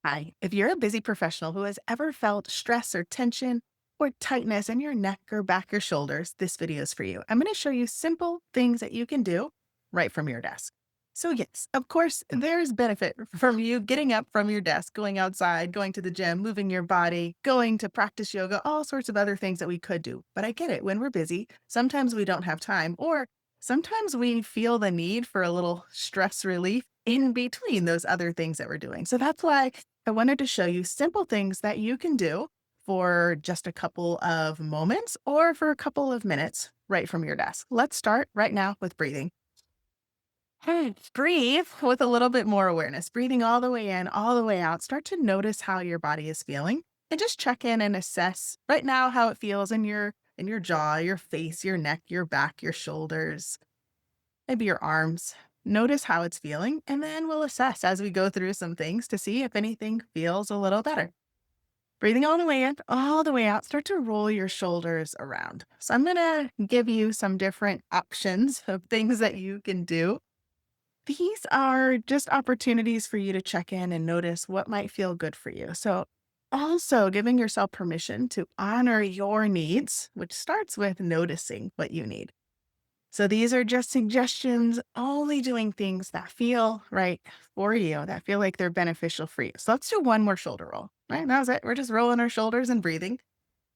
Hi, if you're a busy professional who has ever felt stress or tension or tightness in your neck or back or shoulders, this video is for you. I'm going to show you simple things that you can do right from your desk. So, yes, of course, there's benefit from you getting up from your desk, going outside, going to the gym, moving your body, going to practice yoga, all sorts of other things that we could do. But I get it. When we're busy, sometimes we don't have time, or sometimes we feel the need for a little stress relief in between those other things that we're doing. So, that's why I wanted to show you simple things that you can do for just a couple of moments or for a couple of minutes right from your desk. Let's start right now with breathing. Breathe with a little bit more awareness, breathing all the way in, all the way out. Start to notice how your body is feeling and just check in and assess right now how it feels in your jaw, your face, your neck, your back, your shoulders, maybe your arms. Notice how it's feeling, and then we'll assess as we go through some things to see if anything feels a little better. Breathing all the way in, all the way out, start to roll your shoulders around. So, I'm going to give you some different options of things that you can do. These are just opportunities for you to check in and notice what might feel good for you. So, also giving yourself permission to honor your needs, which starts with noticing what you need. So these are just suggestions, only doing things that feel right for you, that feel like they're beneficial for you. So let's do one more shoulder roll. Right? That was it. We're just rolling our shoulders and breathing.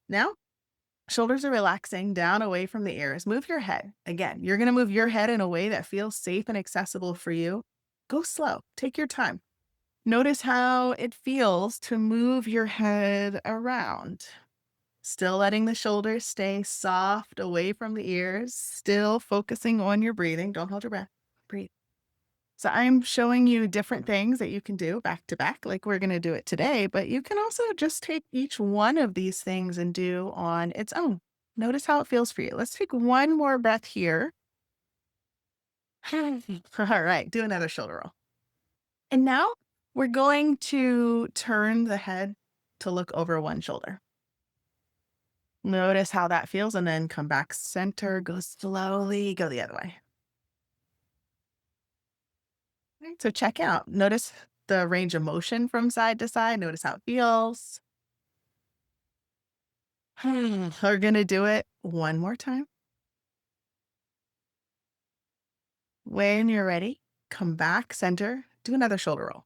Now, shoulders are relaxing down away from the ears. Move your head. Again, you're going to move your head in a way that feels safe and accessible for you. Go slow. Take your time. Notice how it feels to move your head around. Still letting the shoulders stay soft away from the ears, still focusing on your breathing. Don't hold your breath. Breathe. So I'm showing you different things that you can do back to back, like we're going to do it today, but you can also just take each one of these things and do on its own. Notice how it feels for you. Let's take one more breath here. All right, do another shoulder roll. And now we're going to turn the head to look over one shoulder. Notice how that feels and then come back center, go slowly, go the other way. Right, so check out. Notice the range of motion from side to side. Notice how it feels. We're going to do it one more time. When you're ready, come back center, do another shoulder roll.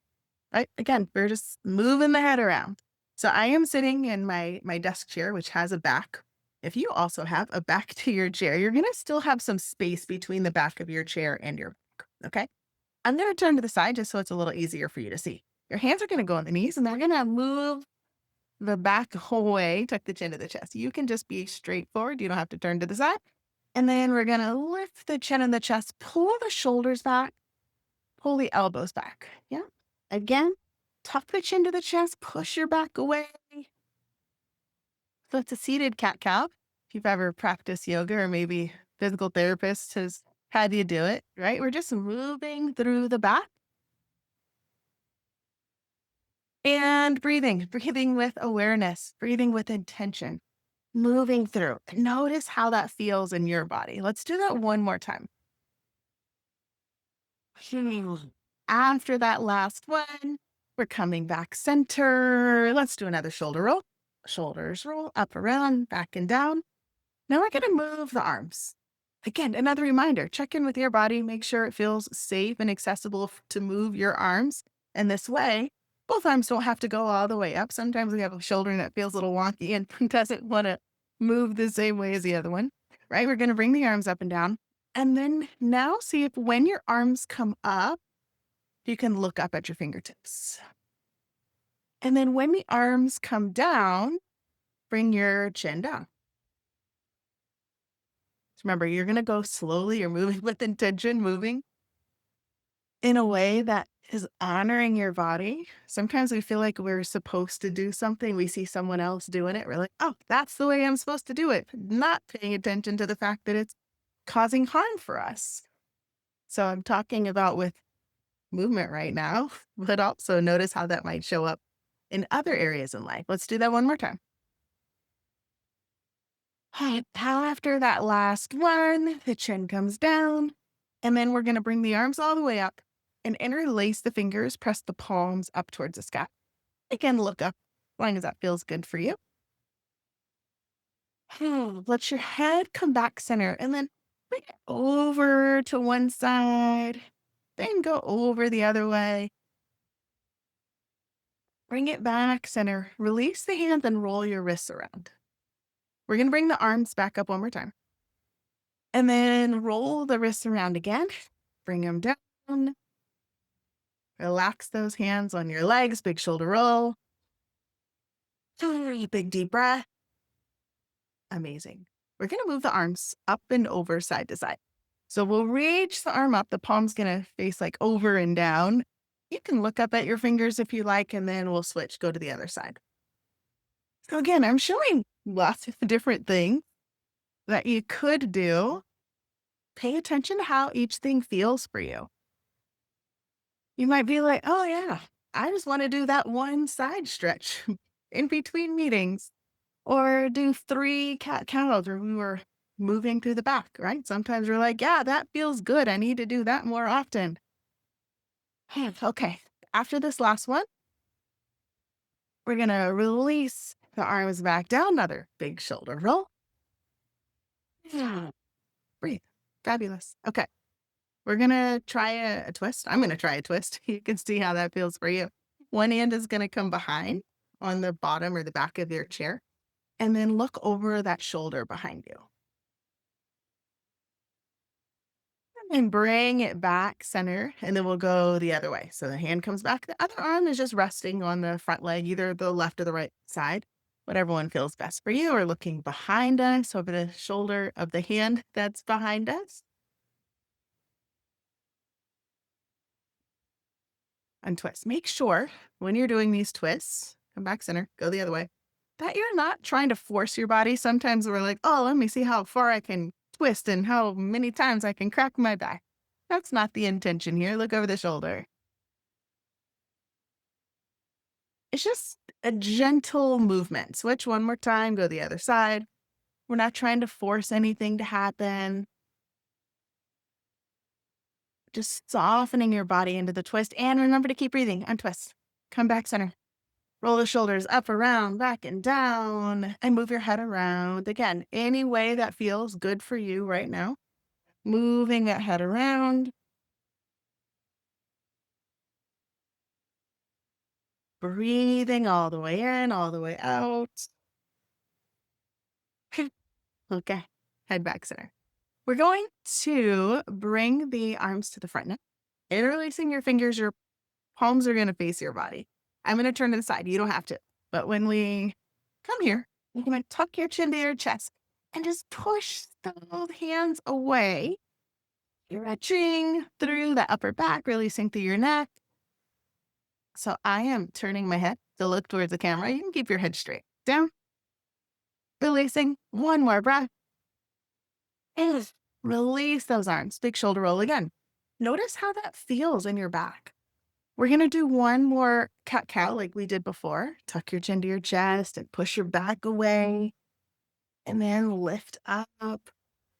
Right? Again, we're just moving the head around. So I am sitting in my desk chair, which has a back. If you also have a back to your chair, you're going to still have some space between the back of your chair and your back. Okay. I'm going to turn to the side just so it's a little easier for you to see. Your hands are going to go on the knees and they're going to move the back away, tuck the chin to the chest. You can just be straightforward. You don't have to turn to the side. And then we're going to lift the chin and the chest, pull the shoulders back, pull the elbows back. Yeah. Again, tuck the chin to the chest, push your back away. So it's a seated cat cow. If you've ever practiced yoga or maybe physical therapist has had you do it, right? We're just moving through the back and breathing with awareness, breathing with intention, moving through. Notice how that feels in your body. Let's do that one more time. After that last one, we're coming back center. Let's do another shoulder roll. Shoulders roll up, around, back and down. Now we're going to move the arms. Again, another reminder, check in with your body, make sure it feels safe and accessible to move your arms. And this way, both arms don't have to go all the way up. Sometimes we have a shoulder that feels a little wonky and doesn't want to move the same way as the other one, right? We're going to bring the arms up and down. And then now see if when your arms come up, you can look up at your fingertips. And then when the arms come down, bring your chin down. Remember, you're going to go slowly. You're moving with intention, moving in a way that is honoring your body. Sometimes we feel like we're supposed to do something. We see someone else doing it. We're like, oh, that's the way I'm supposed to do it. Not paying attention to the fact that it's causing harm for us. So I'm talking about with movement right now, but also notice how that might show up in other areas in life. Let's do that one more time. After that last one, the chin comes down, and then we're going to bring the arms all the way up and interlace the fingers, press the palms up towards the sky. Again, look up as long as that feels good for you. Let your head come back center and then bring it over to one side, then go over the other way. Bring it back center. Release the hands and roll your wrists around. We're going to bring the arms back up one more time. And then roll the wrists around again. Bring them down. Relax those hands on your legs. Big shoulder roll. Big deep breath. Amazing. We're going to move the arms up and over side to side. So we'll reach the arm up. The palm's going to face like over and down. You can look up at your fingers if you like, and then we'll switch, go to the other side. So again, I'm showing lots of different things that you could do. Pay attention to how each thing feels for you. You might be like, oh yeah, I just want to do that one side stretch in between meetings. Or do 3 cat-cows where we were moving through the back, right? Sometimes we're like, "Yeah, that feels good. I need to do that more often." Okay. After this last one, we're gonna release the arms back down, another big shoulder roll. Breathe. Fabulous. Okay. We're gonna try a twist. I'm gonna try a twist. You can see how that feels for you. One hand is gonna come behind on the bottom or the back of your chair, and then look over that shoulder behind you. And bring it back center, and then we'll go the other way. So the hand comes back. The other arm is just resting on the front leg, either the left or the right side, whatever one feels best for you, or looking behind us over the shoulder of the hand that's behind us. Untwist. Make sure when you're doing these twists, come back center, go the other way, that you're not trying to force your body. Sometimes we're like, oh, let me see how far I can twist and how many times I can crack my back. That's not the intention here. Look over the shoulder. It's just a gentle movement. Switch one more time, go the other side. We're not trying to force anything to happen. Just softening your body into the twist. And remember to keep breathing. Untwist. Come back center. Roll the shoulders up, around, back, and down. And move your head around. Again, any way that feels good for you right now. Moving that head around. Breathing all the way in, all the way out. Okay. Head back center. We're going to bring the arms to the front now. Interlacing your fingers, your palms are going to face your body. I'm going to turn to the side. You don't have to. But when we come here, you're going to tuck your chin to your chest and just push those hands away. You're stretching through the upper back, releasing through your neck. So I am turning my head to look towards the camera. You can keep your head straight. Down. Releasing. One more breath. And release those arms. Big shoulder roll again. Notice how that feels in your back. We're going to do one more cat-cow like we did before. Tuck your chin to your chest and push your back away. And then lift up.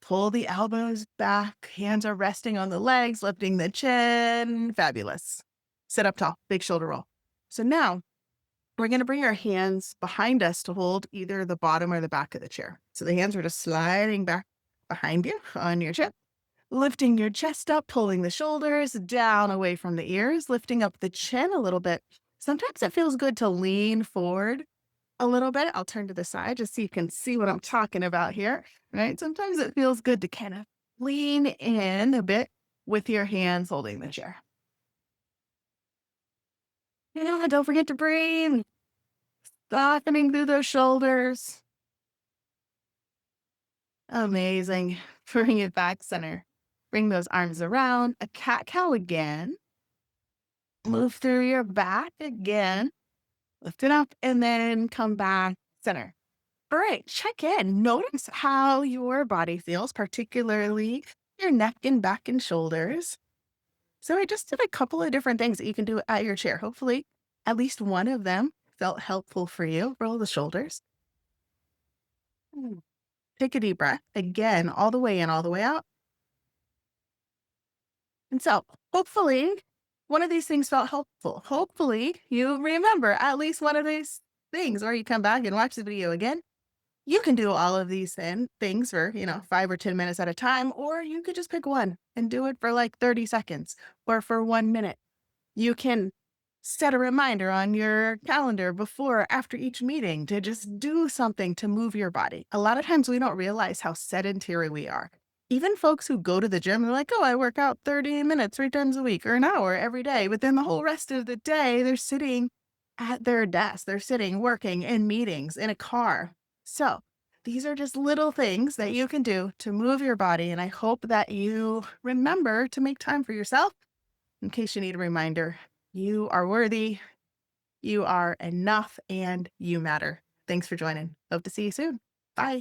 Pull the elbows back. Hands are resting on the legs, lifting the chin. Fabulous. Sit up tall. Big shoulder roll. So now we're going to bring our hands behind us to hold either the bottom or the back of the chair. So the hands are just sliding back behind you on your chair. Lifting your chest up, pulling the shoulders down away from the ears, lifting up the chin a little bit. Sometimes it feels good to lean forward a little bit. I'll turn to the side just so you can see what I'm talking about here, right? Sometimes it feels good to kind of lean in a bit with your hands holding the chair. Yeah, don't forget to breathe. Softening through those shoulders. Amazing. Bring it back center. Bring those arms around. A cat-cow again. Move through your back again. Lift it up and then come back center. All right, check in. Notice how your body feels, particularly your neck and back and shoulders. So I just did a couple of different things that you can do at your chair. Hopefully, at least one of them felt helpful for you. Roll the shoulders. Take a deep breath. Again, all the way in, all the way out. And so hopefully one of these things felt helpful. Hopefully, you remember at least one of these things, or you come back and watch the video again. You can do all of these things for, 5 or 10 minutes at a time, or you could just pick one and do it for like 30 seconds or for 1 minute. You can set a reminder on your calendar before or after each meeting to just do something to move your body. A lot of times we don't realize how sedentary we are. Even folks who go to the gym, they're like, oh, I work out 30 minutes 3 times a week or an hour every day. But then the whole rest of the day, they're sitting at their desk, they're sitting working in meetings in a car. So these are just little things that you can do to move your body. And I hope that you remember to make time for yourself in case you need a reminder. You are worthy, you are enough, and you matter. Thanks for joining. Hope to see you soon. Bye.